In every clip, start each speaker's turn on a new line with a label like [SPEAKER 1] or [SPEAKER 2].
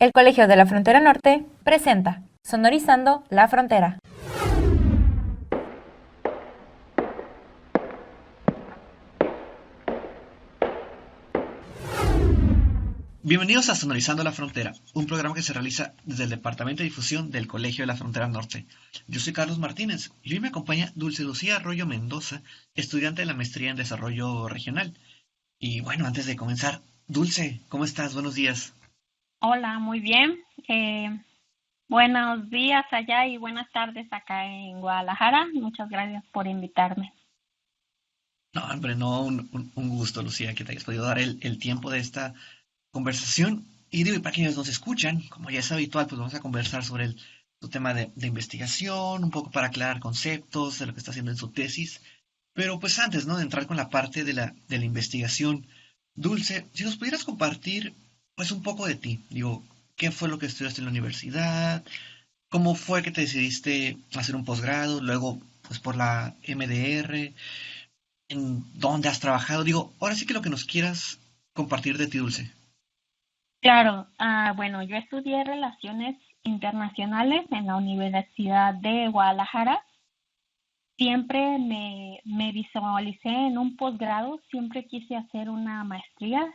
[SPEAKER 1] El Colegio de la Frontera Norte presenta Sonorizando la Frontera.
[SPEAKER 2] Bienvenidos a Sonorizando la Frontera, un programa que se realiza desde el Departamento de Difusión del Colegio de la Frontera Norte. Yo soy Carlos Martínez y hoy me acompaña Dulce Lucía Arroyo Mendoza, estudiante de la maestría en Desarrollo Regional. Y bueno, antes de comenzar, Dulce, ¿cómo estás? Buenos días.
[SPEAKER 3] Hola, muy bien. Eh, Buenos días allá y buenas tardes acá en Guadalajara. Muchas gracias por invitarme.
[SPEAKER 2] No, hombre, no, un gusto, Lucía, que te hayas podido dar el tiempo de esta conversación. Y digo, y para quienes nos escuchan, como ya es habitual, pues vamos a conversar sobre su tema de investigación, un poco para aclarar conceptos de lo que está haciendo en su tesis. Pero pues antes, ¿no? De entrar con la parte de la investigación, Dulce, si nos pudieras compartir pues un poco de ti, digo, ¿qué fue lo que estudiaste en la universidad? ¿Cómo fue que te decidiste hacer un posgrado? Luego, pues por la MDR, ¿en dónde has trabajado? Digo, ahora sí que lo que nos quieras compartir de ti, Dulce.
[SPEAKER 3] Claro, bueno, yo estudié Relaciones Internacionales en la Universidad de Guadalajara. Siempre me visualicé en un posgrado, siempre quise hacer una maestría,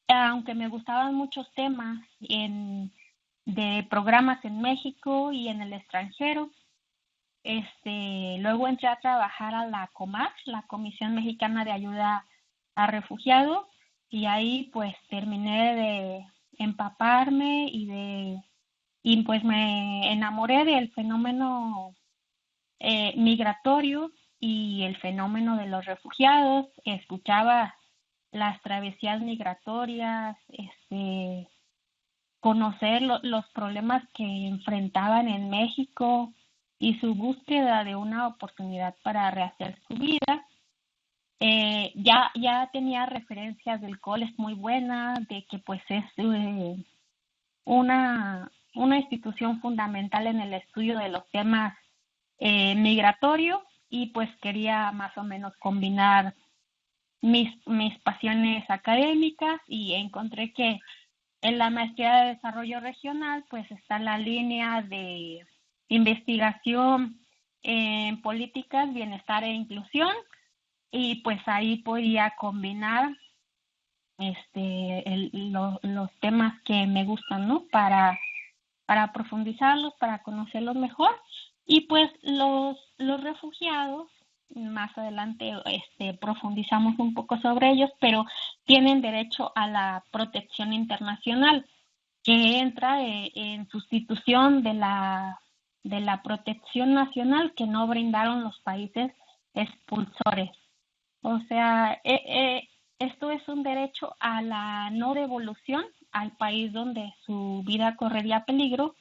[SPEAKER 3] aunque me gustaban muchos temas de programas en México y en el extranjero. Luego entré a trabajar a la COMAR, la Comisión Mexicana de Ayuda a Refugiados, y ahí pues terminé de empaparme y pues me enamoré del fenómeno migratorio y el fenómeno de los refugiados. Escuchaba las travesías migratorias, conocer los problemas que enfrentaban en México y su búsqueda de una oportunidad para rehacer su vida. Ya tenía referencias del COLES muy buenas, de que pues es una institución fundamental en el estudio de los temas migratorios, y pues quería más o menos combinar mis pasiones académicas, y encontré que en la maestría de desarrollo regional, pues está la línea de investigación en políticas, bienestar e inclusión, y pues ahí podía combinar los temas que me gustan, ¿no? Para profundizarlos, para conocerlos mejor. Y pues los refugiados, más adelante profundizamos un poco sobre ellos, pero tienen derecho a la protección internacional, que entra en sustitución de la protección nacional que no brindaron los países expulsores. O sea, esto es un derecho a la no devolución al país donde su vida correría peligro,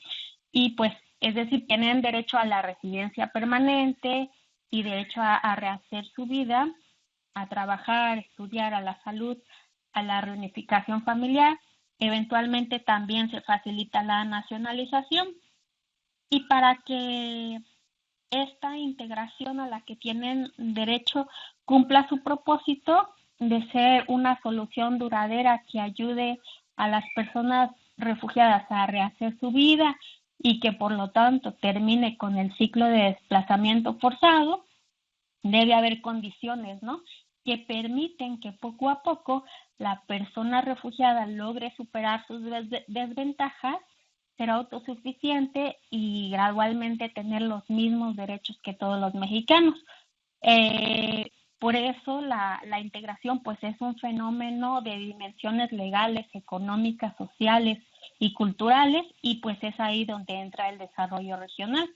[SPEAKER 3] y pues, es decir, tienen derecho a la residencia permanente y derecho a rehacer su vida, a trabajar, estudiar, a la salud, a la reunificación familiar. Eventualmente también se facilita la nacionalización, y para que esta integración a la que tienen derecho cumpla su propósito de ser una solución duradera que ayude a las personas refugiadas a rehacer su vida y que por lo tanto termine con el ciclo de desplazamiento forzado, debe haber condiciones, ¿no?, que permiten que poco a poco la persona refugiada logre superar sus desventajas, ser autosuficiente y gradualmente tener los mismos derechos que todos los mexicanos. Eh, por eso la integración pues es un fenómeno de dimensiones legales, económicas, sociales y culturales, y pues es ahí donde entra el desarrollo regional.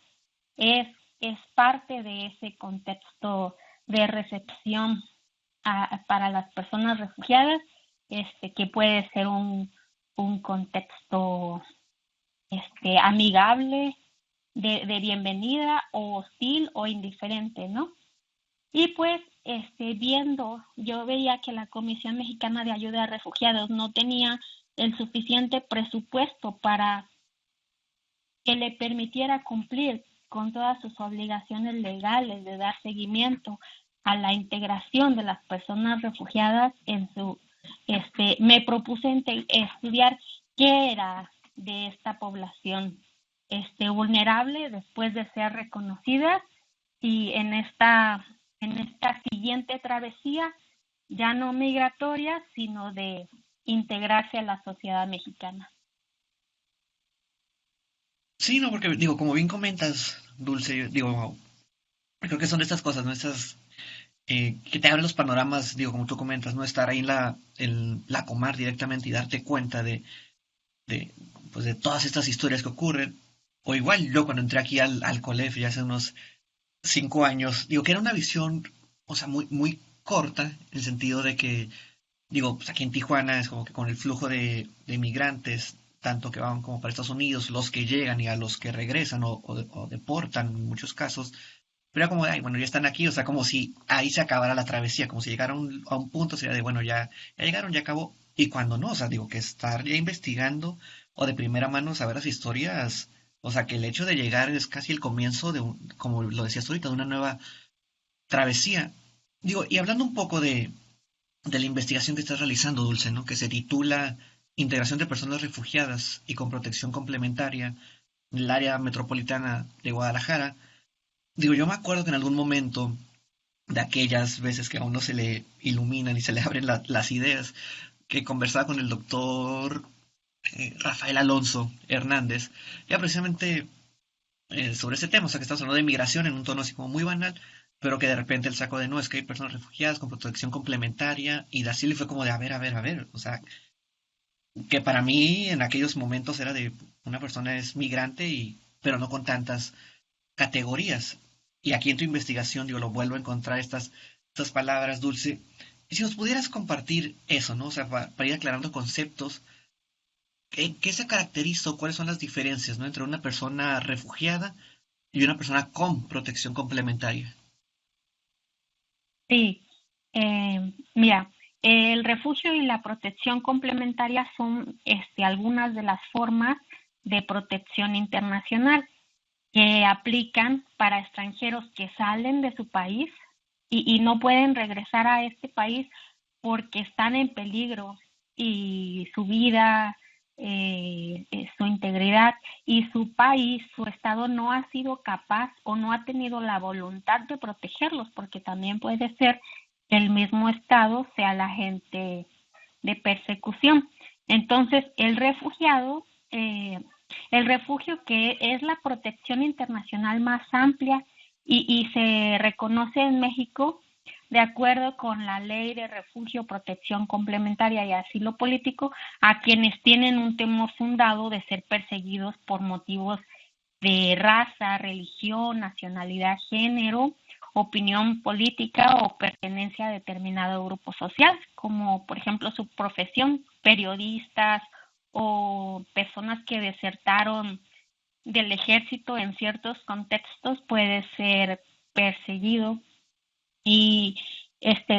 [SPEAKER 3] Es, es parte de ese contexto de recepción para las personas refugiadas, que puede ser un contexto amigable, de bienvenida, o hostil o indiferente, ¿no? Y pues yo veía que la Comisión Mexicana de Ayuda a Refugiados no tenía el suficiente presupuesto para que le permitiera cumplir con todas sus obligaciones legales de dar seguimiento a la integración de las personas refugiadas me propuse estudiar qué era de esta población vulnerable después de ser reconocidas y en esta siguiente travesía, ya no migratoria, sino de integrarse a la sociedad mexicana.
[SPEAKER 2] Sí, no, porque digo, como bien comentas, Dulce, digo, creo que son de estas cosas, ¿no? Estas que te abren los panoramas, digo, como tú comentas, ¿no? Estar ahí en la comar directamente y darte cuenta de, pues, de todas estas historias que ocurren. O igual yo cuando entré aquí al colegio ya hace unos 5 años, digo que era una visión, o sea, muy, muy corta, en el sentido de que, digo, pues aquí en Tijuana es como que con el flujo de migrantes, tanto que van como para Estados Unidos, los que llegan y a los que regresan o deportan en muchos casos, pero era como de, ay, bueno, ya están aquí, o sea, como si ahí se acabara la travesía, como si llegara a un punto, sería de, bueno, ya llegaron, ya acabó. Y cuando no, o sea, digo, que estar ya investigando o de primera mano saber las historias, o sea, que el hecho de llegar es casi el comienzo como lo decías ahorita, de una nueva travesía. Digo, y hablando un poco de la investigación que estás realizando, Dulce, ¿no? Que se titula Integración de personas refugiadas y con protección complementaria en el área metropolitana de Guadalajara. Digo, yo me acuerdo que en algún momento de aquellas veces que a uno se le iluminan y se le abren las ideas, que conversaba con el doctor Rafael Alonso Hernández, ya precisamente sobre ese tema, o sea, que estamos hablando de migración en un tono así como muy banal, pero que de repente el saco de no, es que hay personas refugiadas con protección complementaria, y así le fue como de, a ver, a ver, a ver, o sea, que para mí en aquellos momentos era de una persona es migrante, pero no con tantas categorías. Y aquí en tu investigación, digo, lo vuelvo a encontrar estas palabras, Dulce. Y si nos pudieras compartir eso, ¿no? O sea, para ir aclarando conceptos, ¿qué se caracteriza o cuáles son las diferencias, ¿no? Entre una persona refugiada y una persona con protección complementaria.
[SPEAKER 3] Sí, mira, el refugio y la protección complementaria son algunas de las formas de protección internacional que aplican para extranjeros que salen de su país y no pueden regresar a este país porque están en peligro y su vida, su integridad y su país, su estado no ha sido capaz o no ha tenido la voluntad de protegerlos, porque también puede ser que el mismo estado sea la agente de persecución. Entonces, el refugio que es la protección internacional más amplia y se reconoce en México de acuerdo con la Ley de Refugio, Protección Complementaria y Asilo Político a quienes tienen un temor fundado de ser perseguidos por motivos de raza, religión, nacionalidad, género, opinión política o pertenencia a determinado grupo social, como por ejemplo su profesión, periodistas o personas que desertaron del ejército en ciertos contextos puede ser perseguido y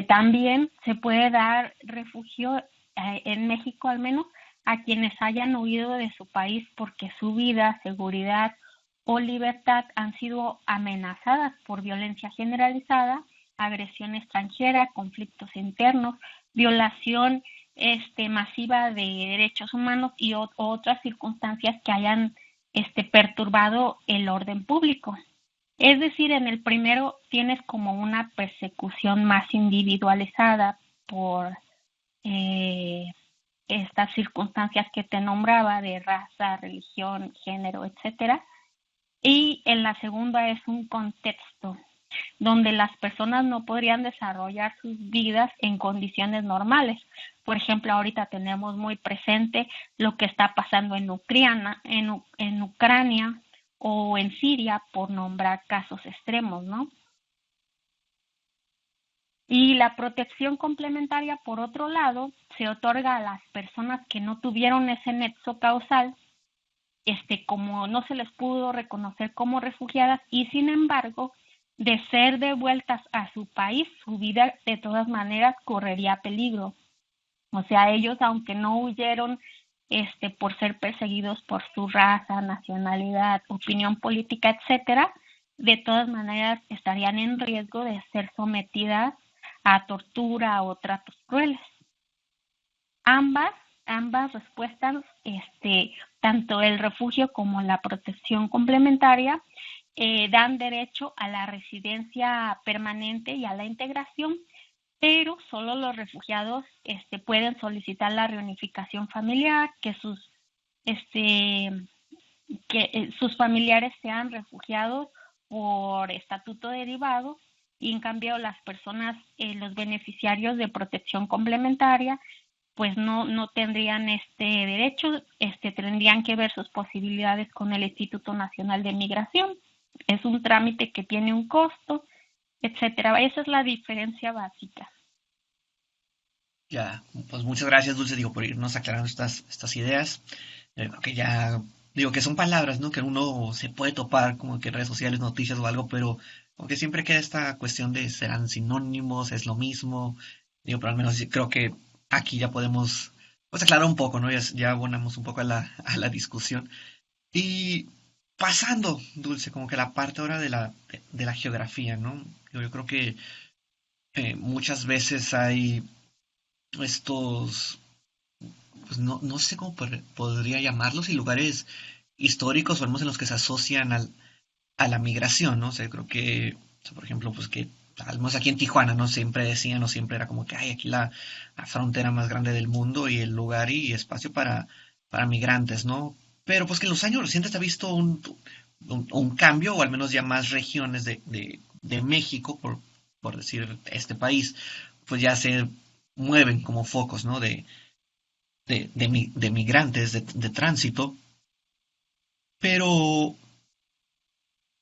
[SPEAKER 3] también se puede dar refugio en México al menos a quienes hayan huido de su país porque su vida, seguridad o libertad han sido amenazadas por violencia generalizada, agresión extranjera, conflictos internos, violación masiva de derechos humanos y otras circunstancias que hayan perturbado el orden público. Es decir, en el primero tienes como una persecución más individualizada por estas circunstancias que te nombraba de raza, religión, género, etcétera. Y en la segunda es un contexto donde las personas no podrían desarrollar sus vidas en condiciones normales. Por ejemplo, ahorita tenemos muy presente lo que está pasando en Ucrania o en Siria, por nombrar casos extremos, ¿no? Y la protección complementaria, por otro lado, se otorga a las personas que no tuvieron ese nexo causal, como no se les pudo reconocer como refugiadas y sin embargo, de ser devueltas a su país, su vida de todas maneras correría peligro. O sea, ellos, aunque no huyeron por ser perseguidos por su raza, nacionalidad, opinión política, etcétera, de todas maneras estarían en riesgo de ser sometidas a tortura o tratos crueles. Ambas ambas respuestas, tanto el refugio como la protección complementaria, dan derecho a la residencia permanente y a la integración, pero solo los refugiados pueden solicitar la reunificación familiar, este, que sus familiares sean refugiados por estatuto derivado, y en cambio las personas, los beneficiarios de protección complementaria, pues no tendrían este derecho, tendrían que ver sus posibilidades con el Instituto Nacional de Migración. Es un trámite que tiene un costo, etcétera. Esa es la diferencia básica.
[SPEAKER 2] Ya, pues muchas gracias, Dulce, digo, por irnos aclarando estas ideas. Que ya, digo, que son palabras, ¿no? Que uno se puede topar como que en redes sociales, noticias o algo, pero como que siempre queda esta cuestión de serán sinónimos, es lo mismo. Digo, pero al menos creo que aquí ya podemos, pues aclarar un poco, ¿no? Ya abonamos un poco a la discusión. Y pasando, Dulce, como que la parte ahora de la geografía, ¿no? Yo creo que muchas veces hay estos, pues no sé cómo podría llamarlos, y lugares históricos o al menos en los que se asocian a la migración, ¿no? O sea, creo que, o sea, por ejemplo, pues que al menos aquí en Tijuana, ¿no? Siempre decían, o siempre era como que hay aquí la frontera más grande del mundo y el lugar y espacio para migrantes, ¿no? Pero pues que en los años recientes se ha visto un cambio, o al menos ya más regiones de México, por decir este país, pues ya se mueven como focos, ¿no? De migrantes, de tránsito. Pero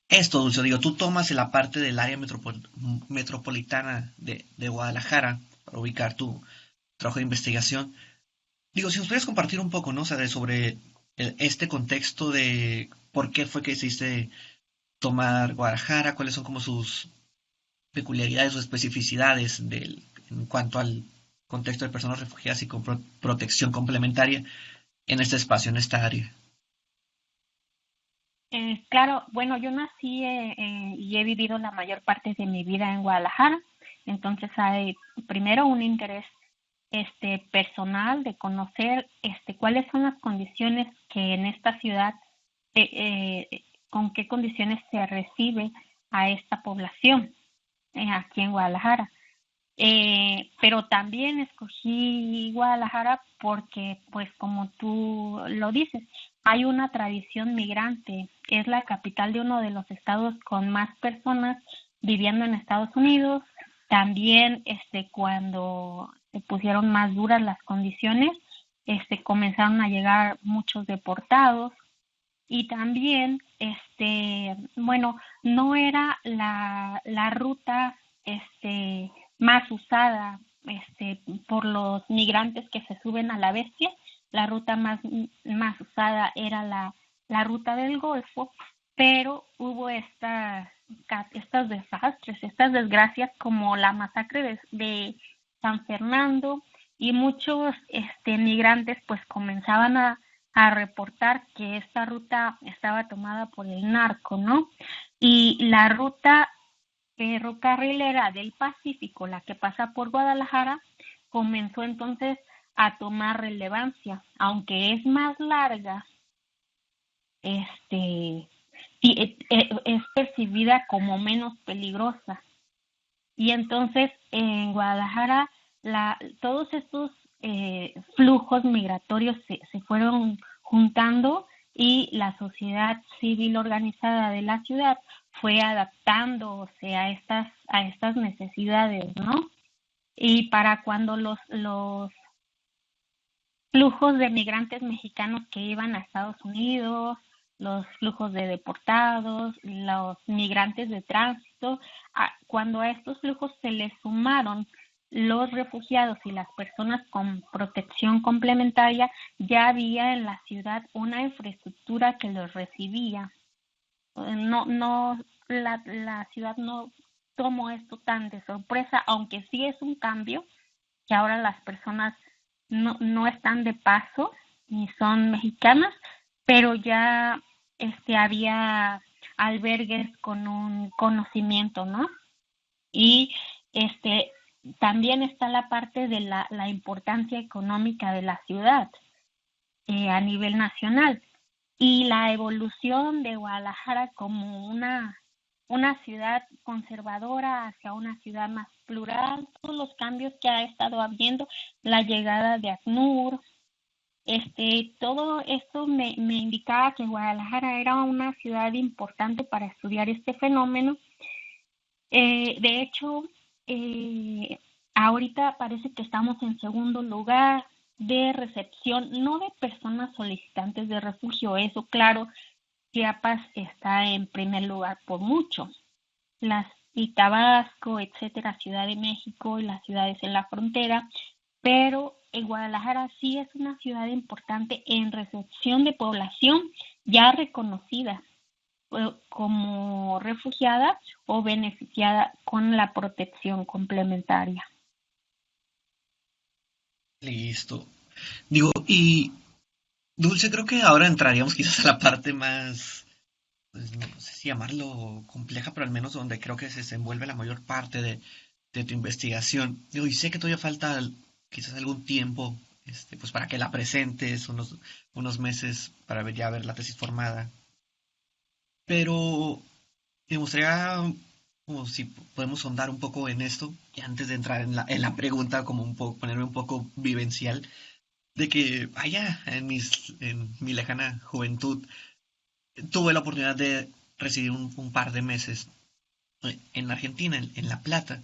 [SPEAKER 2] esto, Dulce, digo, tú tomas la parte del área metropolitana de Guadalajara para ubicar tu trabajo de investigación. Digo, si nos pudieras compartir un poco, ¿no? O sea, sobre este contexto de por qué fue que decidiste tomar Guadalajara, cuáles son como sus peculiaridades o especificidades en cuanto al contexto de personas refugiadas y con protección complementaria en este espacio, en esta área.
[SPEAKER 3] Claro, bueno, yo nací y he vivido la mayor parte de mi vida en Guadalajara, entonces hay primero un interés personal de conocer cuáles son las condiciones que en esta ciudad, con qué condiciones se recibe a esta población aquí en Guadalajara. Pero también escogí Guadalajara porque, pues como tú lo dices, hay una tradición migrante. Es la capital de uno de los estados con más personas viviendo en Estados Unidos. También, cuando se pusieron más duras las condiciones, comenzaron a llegar muchos deportados. Y también, bueno, no era la ruta, más usada, por los migrantes que se suben a la bestia. La ruta más usada era la ruta del Golfo, pero hubo estos desastres, estas desgracias como la masacre de San Fernando, y muchos migrantes pues comenzaban a reportar que esta ruta estaba tomada por el narco, ¿no? Y la ruta ferrocarrilera del Pacífico, la que pasa por Guadalajara, comenzó entonces a tomar relevancia, aunque es más larga, es percibida como menos peligrosa. Y entonces en Guadalajara todos estos flujos migratorios se fueron juntando, y la sociedad civil organizada de la ciudad fue adaptándose a estas necesidades, ¿no? Y para cuando los flujos de migrantes mexicanos que iban a Estados Unidos, los flujos de deportados, los migrantes de tránsito, cuando a estos flujos se les sumaron los refugiados y las personas con protección complementaria, ya había en la ciudad una infraestructura que los recibía. No, la ciudad no tomó esto tan de sorpresa, aunque sí es un cambio, que ahora las personas no están de paso ni son mexicanas, pero ya había albergues con un conocimiento, ¿no? Y también está la parte de la importancia económica de la ciudad a nivel nacional y la evolución de Guadalajara como una ciudad conservadora hacia una ciudad más plural, todos los cambios que ha estado habiendo, la llegada de ACNUR, todo esto me indicaba que Guadalajara era una ciudad importante para estudiar este fenómeno. De hecho, ahorita parece que estamos en segundo lugar de recepción, no de personas solicitantes de refugio, eso claro, Chiapas está en primer lugar por mucho. Y Tabasco, etcétera, Ciudad de México y las ciudades en la frontera, pero Guadalajara sí es una ciudad importante en recepción de población ya reconocida como refugiada o beneficiada con la protección complementaria.
[SPEAKER 2] Listo. Digo, y Dulce, creo que ahora entraríamos quizás a la parte más, pues, no sé si llamarlo compleja, pero al menos donde creo que se desenvuelve la mayor parte de tu investigación. Digo, y sé que todavía falta quizás algún tiempo, pues para que la presentes, unos meses para ya ver la tesis formada. Pero me gustaría, como si podemos sondar un poco en esto, y antes de entrar en la pregunta, como un poco, ponerme un poco vivencial, de que allá en mi lejana juventud tuve la oportunidad de residir un par de meses en Argentina, en La Plata,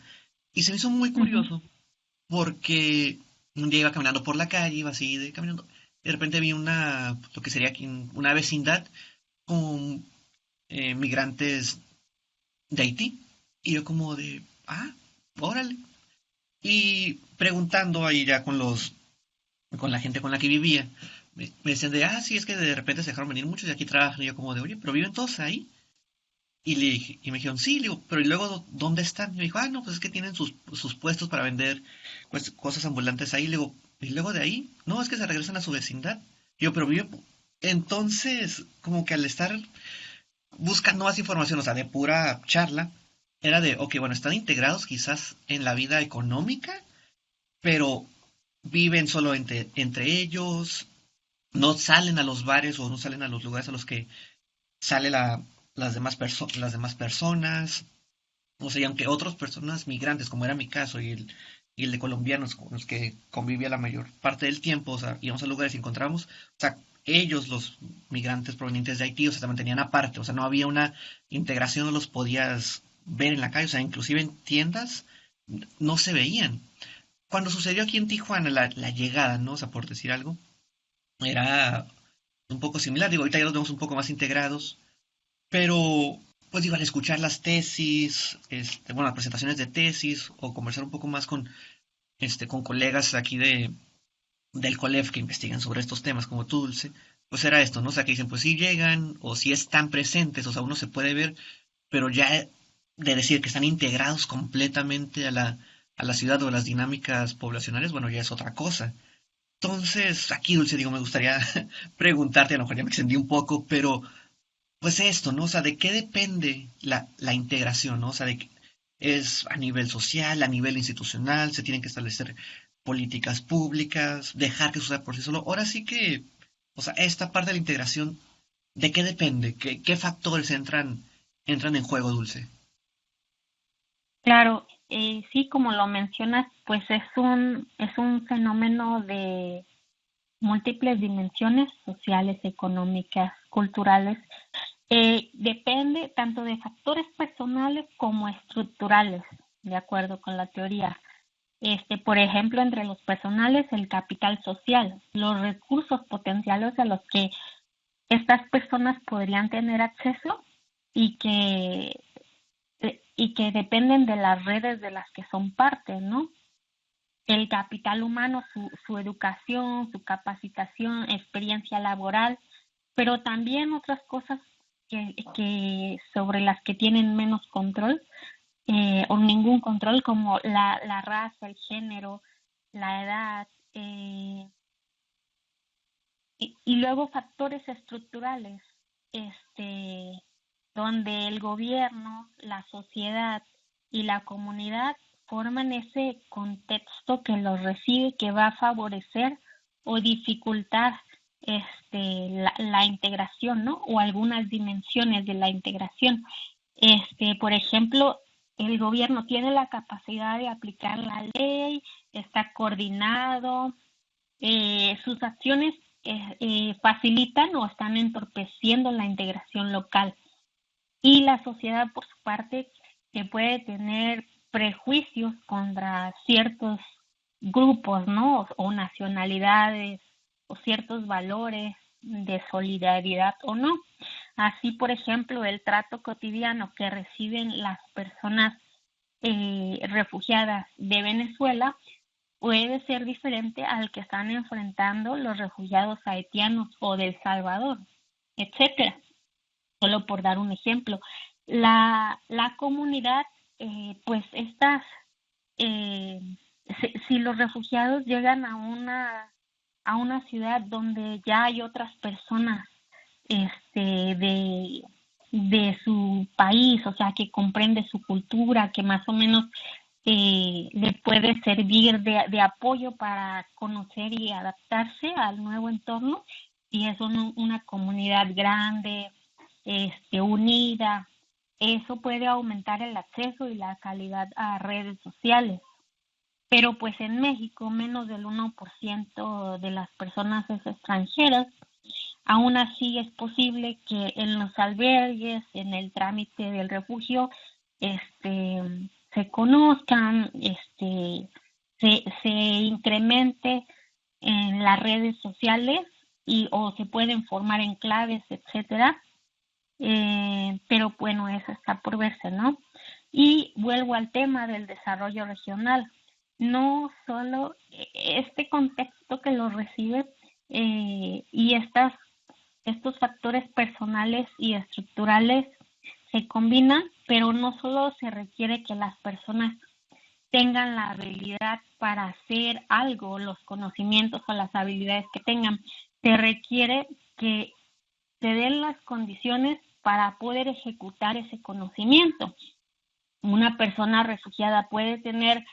[SPEAKER 2] y se me hizo muy
[SPEAKER 3] Uh-huh.
[SPEAKER 2] curioso porque un día iba caminando por la calle, iba así caminando, y de repente vi lo que sería aquí una vecindad con migrantes de Haití, y yo como de, órale, y preguntando ahí ya con la gente con la que vivía, me decían de, sí, es que de repente se dejaron venir muchos y aquí trabajan, y yo como de, oye, pero viven todos ahí. Y le dije, y me dijeron, sí, le digo, pero ¿y luego dónde están? Y me dijo, no, pues es que tienen sus puestos para vender pues, cosas ambulantes ahí. Le digo, ¿y luego de ahí? No, es que se regresan a su vecindad. Y yo, pero vive. Entonces, como que al estar buscando más información, o sea, de pura charla, era de, ok, bueno, están integrados quizás en la vida económica, pero viven solo entre ellos, no salen a los bares o no salen a los lugares a los que sale las demás personas. O sea, y aunque otras personas migrantes, como era mi caso, y el de colombianos con los que convivía la mayor parte del tiempo, o sea, íbamos a lugares y encontramos, o sea, ellos, los migrantes provenientes de Haití, o sea, se mantenían aparte, o sea, no había una integración, no los podías ver en la calle, o sea, inclusive en tiendas no se veían. Cuando sucedió aquí en Tijuana la llegada, ¿no? O sea, por decir algo, era un poco similar, digo, ahorita ya los vemos un poco más integrados, pero, pues digo, al escuchar las tesis, bueno, las presentaciones de tesis, o conversar un poco más con colegas aquí del COLEF que investigan sobre estos temas, como tú, Dulce, pues era esto, ¿no? O sea, que dicen, pues sí llegan, o sí están presentes, o sea, uno se puede ver, pero ya de decir que están integrados completamente a la ciudad o a las dinámicas poblacionales, bueno, ya es otra cosa. Entonces, aquí, Dulce, digo, me gustaría preguntarte, a lo mejor ya me extendí un poco, pero pues esto, ¿no? O sea, ¿de qué depende la integración, ¿no? O sea, es a nivel social, a nivel institucional, se tienen que establecer políticas públicas, dejar que suceda por sí solo. Ahora sí que, o sea, esta parte de la integración, ¿de qué depende? ¿Qué factores entran en juego, Dulce?
[SPEAKER 3] Claro, sí, como lo mencionas, pues es un fenómeno de múltiples dimensiones sociales, económicas, culturales. Depende tanto de factores personales como estructurales, de acuerdo con la teoría. Por ejemplo, entre los personales, el capital social, los recursos potenciales a los que estas personas podrían tener acceso y y que dependen de las redes de las que son parte, ¿no? El capital humano, su educación, su capacitación, experiencia laboral, pero también otras cosas que sobre las que tienen menos control o ningún control, como la raza, el género, la edad, y luego factores estructurales, donde el gobierno, la sociedad y la comunidad forman ese contexto que los recibe, que va a favorecer o dificultar la integración, ¿no? O algunas dimensiones de la integración. Por ejemplo, el gobierno tiene la capacidad de aplicar la ley, está coordinado, sus acciones facilitan o están entorpeciendo la integración local. Y la sociedad, por su parte, que puede tener prejuicios contra ciertos grupos, ¿no? O nacionalidades, o ciertos valores de solidaridad o no. Así, por ejemplo, el trato cotidiano que reciben las personas refugiadas de Venezuela puede ser diferente al que están enfrentando los refugiados haitianos o de El Salvador, etcétera. Solo por dar un ejemplo. La comunidad, pues estas, si los refugiados llegan a una ciudad donde ya hay otras personas de su país, o sea, que comprende su cultura, que más o menos le puede servir de apoyo para conocer y adaptarse al nuevo entorno, y es una comunidad grande, unida, eso puede aumentar el acceso y la calidad a redes sociales. Pero pues en México menos del 1% de las personas es extranjeras. Aún así es posible que en los albergues, en el trámite del refugio, se conozcan, se incremente en las redes sociales o se pueden formar enclaves, etcétera. Pero bueno, eso está por verse, ¿no? Y vuelvo al tema del desarrollo regional. No solo este contexto que lo recibe y estos factores personales y estructurales se combinan, pero no solo se requiere que las personas tengan la habilidad para hacer algo, los conocimientos o las habilidades que tengan, se requiere que se den las condiciones para poder ejecutar ese conocimiento. Una persona refugiada puede tener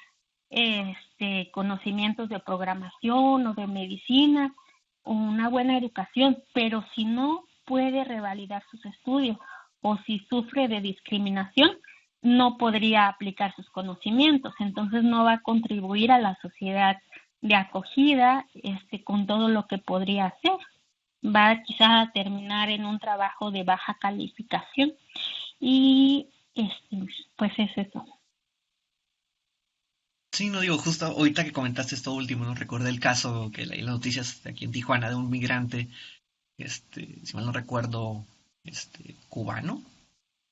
[SPEAKER 3] conocimientos de programación o de medicina o una buena educación, pero si no puede revalidar sus estudios o si sufre de discriminación, no podría aplicar sus conocimientos, entonces no va a contribuir a la sociedad de acogida con todo lo que podría hacer. Va quizás a terminar en un trabajo de baja calificación y pues es eso.
[SPEAKER 2] Sí, no digo, justo ahorita que comentaste esto último, ¿no? Recordé el caso que leí en las noticias de aquí en Tijuana de un migrante, si mal no recuerdo, cubano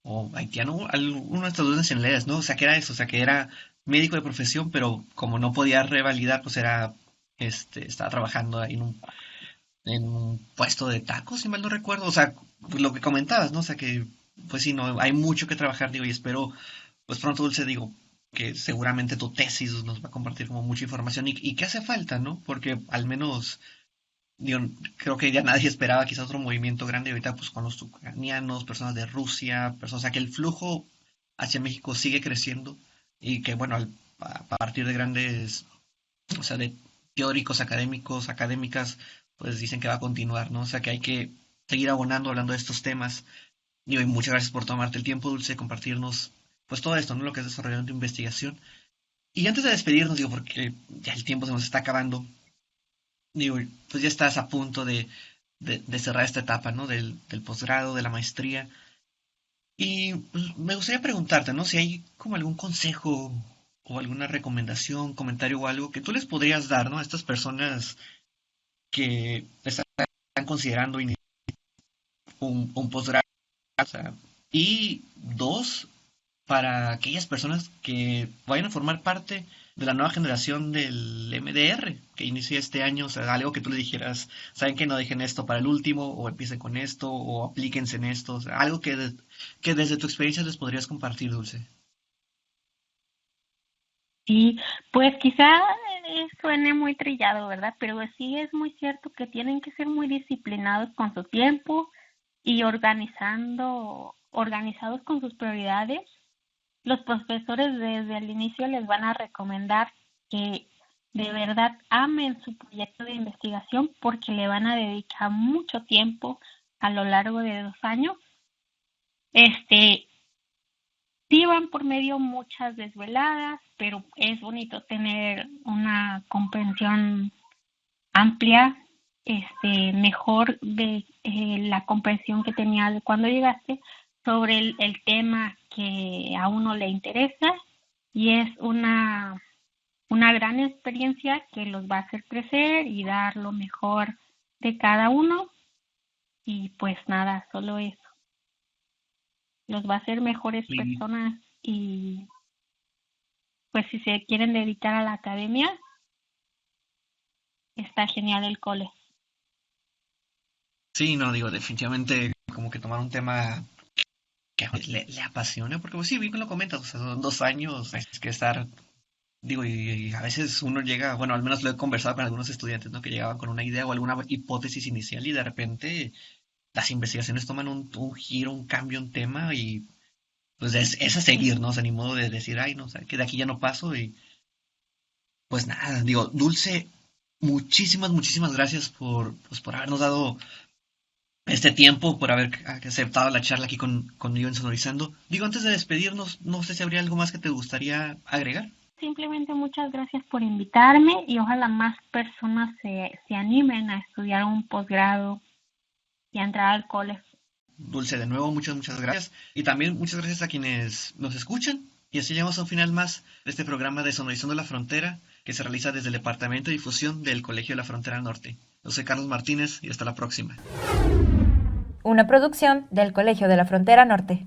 [SPEAKER 2] o haitiano, uno de estos dos nacionalidades, ¿no? O sea, que era eso, o sea, que era médico de profesión, pero como no podía revalidar, pues estaba trabajando ahí en un puesto de tacos, si mal no recuerdo, o sea, pues lo que comentabas, ¿no? O sea, que, pues sí, no, hay mucho que trabajar, digo, y espero, pues pronto, Dulce, digo, que seguramente tu tesis nos va a compartir como mucha información y que hace falta, ¿no? Porque al menos, digo, creo que ya nadie esperaba quizás otro movimiento grande ahorita, pues con los ucranianos, personas de Rusia, personas, o sea, que el flujo hacia México sigue creciendo y que, bueno, a partir de grandes, o sea, de teóricos académicos, académicas, pues dicen que va a continuar, ¿no? O sea, que hay que seguir abonando, hablando de estos temas. Y muchas gracias por tomarte el tiempo, Dulce, de compartirnos pues todo esto, ¿no? Lo que es desarrollando tu investigación. Y antes de despedirnos, digo, porque ya el tiempo se nos está acabando, digo, pues ya estás a punto de cerrar esta etapa, ¿no? Del posgrado, de la maestría. Y pues, me gustaría preguntarte, ¿no? Si hay como algún consejo o alguna recomendación, comentario o algo que tú les podrías dar, ¿no? A estas personas que están considerando un posgrado. O sea, y dos, para aquellas personas que vayan a formar parte de la nueva generación del MDR que inicia este año, o sea, algo que tú le dijeras, saben que no dejen esto para el último, o empiecen con esto, o aplíquense en esto, o sea, algo que desde tu experiencia les podrías compartir, Dulce.
[SPEAKER 3] Sí, pues quizá suene muy trillado, ¿verdad? Pero sí es muy cierto que tienen que ser muy disciplinados con su tiempo y organizados con sus prioridades. los profesores desde el inicio les van a recomendar que de verdad amen su proyecto de investigación porque le van a dedicar mucho tiempo a lo largo de 2 años. Sí van por medio muchas desveladas, pero es bonito tener una comprensión amplia, mejor de la comprensión que tenía de cuando llegaste sobre el tema que a uno le interesa, y es una gran experiencia que los va a hacer crecer y dar lo mejor de cada uno. Y pues nada, solo eso. Los va a hacer mejores
[SPEAKER 2] Sí,
[SPEAKER 3] personas, y pues si se quieren dedicar a la academia, está genial el cole.
[SPEAKER 2] sí, no, digo, definitivamente como que tomar un tema que le apasiona, porque pues sí, bien que lo comentas, o sea, son 2 años, es que estar, digo, y a veces uno llega, bueno, al menos lo he conversado con algunos estudiantes, ¿no? Que llegaban con una idea o alguna hipótesis inicial y de repente las investigaciones toman un giro, un cambio, un tema y pues es a seguir, ¿no? O sea, ni modo de decir, ay, no, o sea, que de aquí ya no paso y pues nada, digo, Dulce, muchísimas, muchísimas gracias pues, por habernos dado este tiempo, por haber aceptado la charla aquí conmigo en Sonorizando. Digo, antes de despedirnos, no sé si habría algo más que te gustaría agregar.
[SPEAKER 3] Simplemente muchas gracias por invitarme, y ojalá más personas se animen a estudiar un posgrado y a entrar al cole.
[SPEAKER 2] Dulce, de nuevo, muchas, muchas gracias. Y también muchas gracias a quienes nos escuchan. Y así llegamos a un final más de este programa de Sonorizando la Frontera, que se realiza desde el Departamento de Difusión del Colegio de la Frontera Norte. Yo soy Carlos Martínez y hasta la próxima.
[SPEAKER 1] Una producción del Colegio de la Frontera Norte.